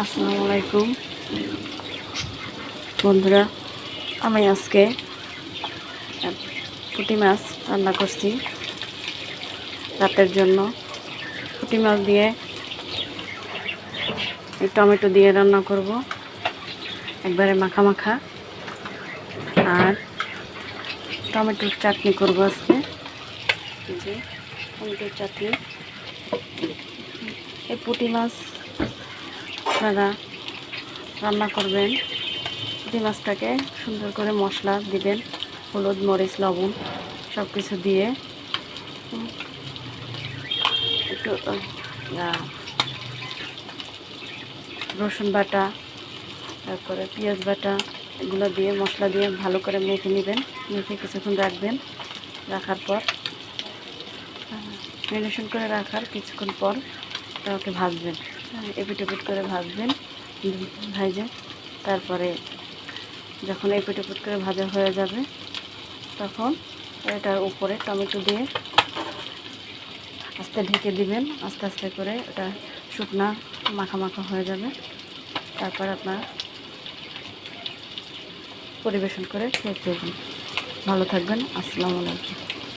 আসসালামু আলাইকুম বন্ধুরা, আমি আজকে পুঁটি মাছ রান্না করছি রাতের জন্য। পুঁটি মাছ দিয়ে টমেটো দিয়ে রান্না করব, একবারে মাখা মাখা। আর টমেটোর চাটনি করব আজকে, যে টমেটোর চাটনি। এই পুঁটি মাছ আপনারা রান্না করবেন। পুঁটি মাছটাকে সুন্দর করে মশলা দিবেন, হলুদ, মরিচ, লবণ সব কিছু দিয়ে একটু রসুন বাটা, তারপরে পেঁয়াজ বাটা, এগুলো দিয়ে মশলা দিয়ে ভালো করে মেখে নেবেন। মেখে কিছুক্ষণ রাখবেন। রাখার পর ম্যারিনেশন করে রাখার কিছুক্ষণ পর ওটাকে ভাজবেন। এপিট এপিট করে ভাজবেন, ভাজে তারপরে যখন এপিট এপিট করে ভাজা হয়ে যাবে তখন এটার উপরে টমেটো দিয়ে আস্তে ঢেকে দিবেন। আস্তে আস্তে করে এটা শুকনা মাখা মাখা হয়ে যাবে। তারপর আপনার পরিবেশন করে খেয়ে ফেলবেন। ভালো থাকবেন। আসসালামু আলাইকুম।